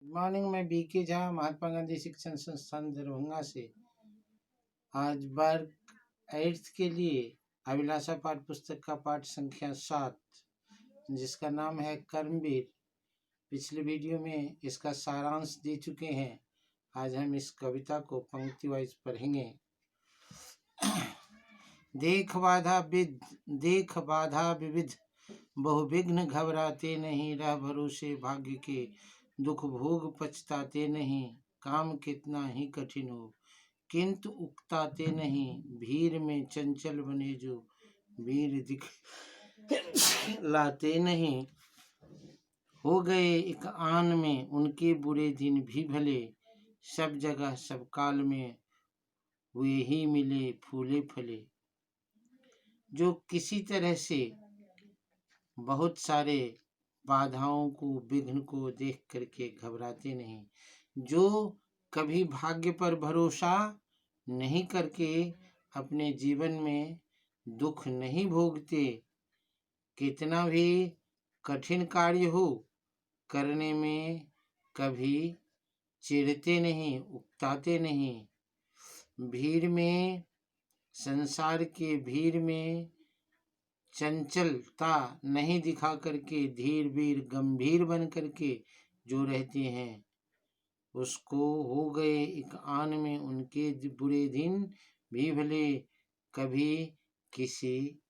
Morning में BK Jha Mahatma Gandhi शिक्षण संस्थान दरभंगा से आज वर्ग 8th के लिए अभिलाषा पाठ पुस्तक का पाठ संख्या 7 जिसका नाम है कर्मवीर। पिछले वीडियो में इसका सारांश दे चुके हैं। आज हम इस कविता को पंक्ति वाइज पढ़ेंगे। देख बाधा विविध बहुविघ्न घबराते नहीं, रह भरोसे भाग्य के दुख भोग पछताते नहीं। काम कितना ही कठिन हो किंतु उकताते नहीं, भीड़ में चंचल बने जो वीर दिख लाते नहीं। हो गए एक आन में उनके बुरे दिन भी भले, सब जगह सब काल में वे ही मिले फूले फले। जो किसी तरह से बहुत सारे बाधाओं को विघ्न को देख करके घबराते नहीं, जो कभी भाग्य पर भरोसा नहीं करके अपने जीवन में दुख नहीं भोगते, कितना भी कठिन कार्य हो करने में कभी चिढ़ते नहीं, उकताते नहीं। भीड़ में, संसार के भीड़ में चंचलता नहीं दिखा करके धीर वीर गंभीर बन करके जो रहते हैं, उसको हो गए एक आन में उनके बुरे दिन भी भले। कभी किसी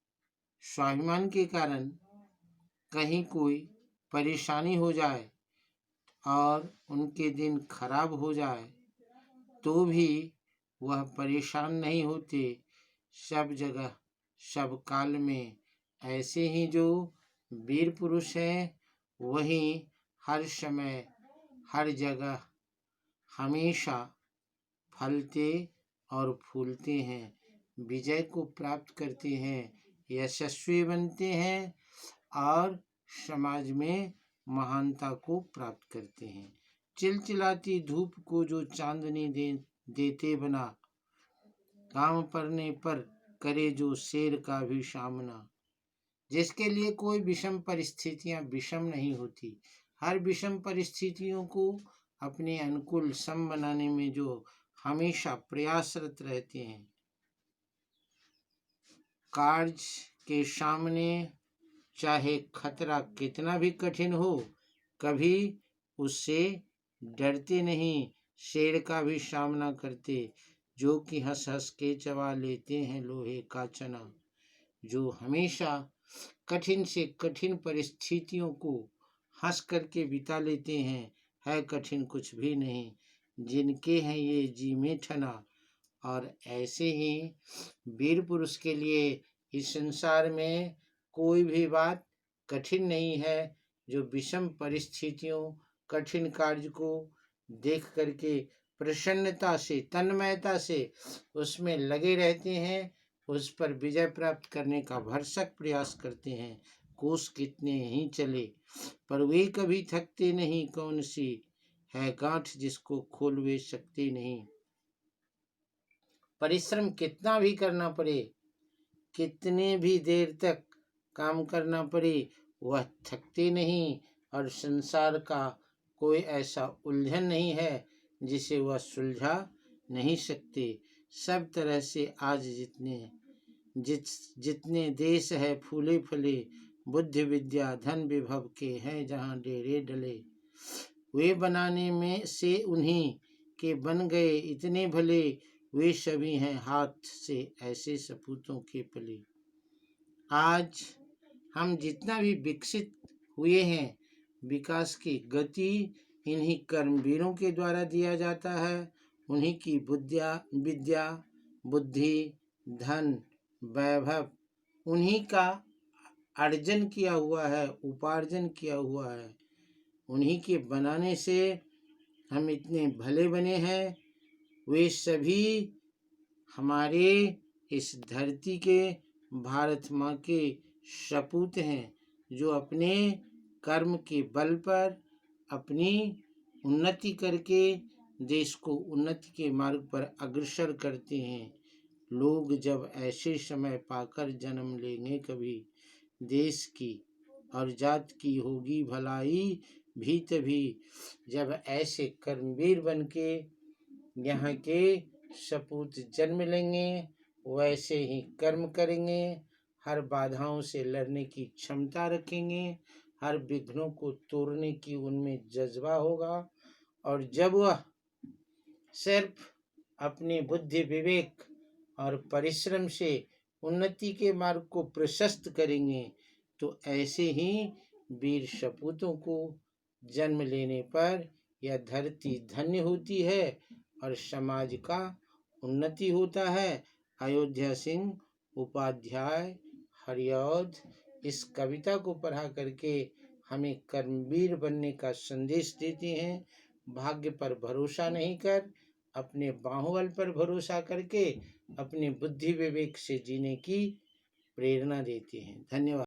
स्वाभिमान के कारण कहीं कोई परेशानी हो जाए और उनके दिन खराब हो जाए तो भी वह परेशान नहीं होते। सब जगह सब काल में ऐसे ही जो वीर पुरुष हैं वही हर समय हर जगह हमेशा फलते और फूलते हैं, विजय को प्राप्त करते हैं, यशस्वी बनते हैं और समाज में महानता को प्राप्त करते हैं। चिलचिलाती धूप को जो चांदनी देते बना, काम पड़ने पर करे जो शेर का भी सामना। जिसके लिए कोई विषम परिस्थितियां विषम नहीं होती, हर विषम परिस्थितियों को अपने अनुकूल सम बनाने में जो हमेशा प्रयासरत रहते हैं। कार्य के सामने चाहे खतरा कितना भी कठिन हो, कभी उससे डरते नहीं, शेर का भी सामना करते, जो कि हंस हंस के चबा लेते हैं लोहे का चना। जो हमेशा कठिन से कठिन परिस्थितियों को हंस करके बिता लेते हैं, है कठिन कुछ भी नहीं, जिनके हैं ये जी में ठना। और ऐसे ही वीर पुरुष के लिए इस संसार में कोई भी बात कठिन नहीं है। जो विषम परिस्थितियों कठिन कार्य को देख करके प्रसन्नता से तन्मयता से उसमें लगे रहते हैं, उस पर विजय प्राप्त करने का भरसक प्रयास करते हैं। कोस कितने ही चले पर वे कभी थकते नहीं, कौन सी है गांठ जिसको खोल वे सकते नहीं। परिश्रम कितना भी करना पड़े, कितने भी देर तक काम करना पड़े, वह थकते नहीं। और संसार का कोई ऐसा उलझन नहीं है जिसे वह सुलझा नहीं सकते। सब तरह से आज जितने देश है फूले फले, बुद्धि विद्या धन विभव के हैं जहाँ डेरे डले। वे बनाने में से उन्हीं के बन गए इतने भले, वे सभी हैं हाथ से ऐसे सपूतों के पले। आज हम जितना भी विकसित हुए हैं, विकास की गति इन्हीं कर्मवीरों के द्वारा दिया जाता है। उन्हीं की विद्या बुद्धि धन वैभव उन्हीं का अर्जन किया हुआ है, उपार्जन किया हुआ है। उन्हीं के बनाने से हम इतने भले बने हैं। वे सभी हमारे इस धरती के भारत माँ के सपूत हैं, जो अपने कर्म के बल पर अपनी उन्नति करके देश को उन्नति के मार्ग पर अग्रसर करते हैं। लोग जब ऐसे समय पाकर जन्म लेंगे, कभी देश की और जात की होगी भलाई, भी तभी जब ऐसे कर्मवीर बन के यहाँ के सपूत जन्म लेंगे, वैसे ही कर्म करेंगे, हर बाधाओं से लड़ने की क्षमता रखेंगे, हर विघ्नों को तोड़ने की उनमें जज्बा होगा। और जब वह सिर्फ अपनी बुद्धि विवेक और परिश्रम से उन्नति के मार्ग को प्रशस्त करेंगे, तो ऐसे ही वीर सपूतों को जन्म लेने पर यह धरती धन्य होती है और समाज का उन्नति होता है। अयोध्या सिंह उपाध्याय हरिऔध इस कविता को पढ़ा करके हमें कर्मवीर बनने का संदेश देते हैं। भाग्य पर भरोसा नहीं कर, अपने बाहुबल पर भरोसा करके अपने बुद्धि विवेक से जीने की प्रेरणा देते हैं। धन्यवाद।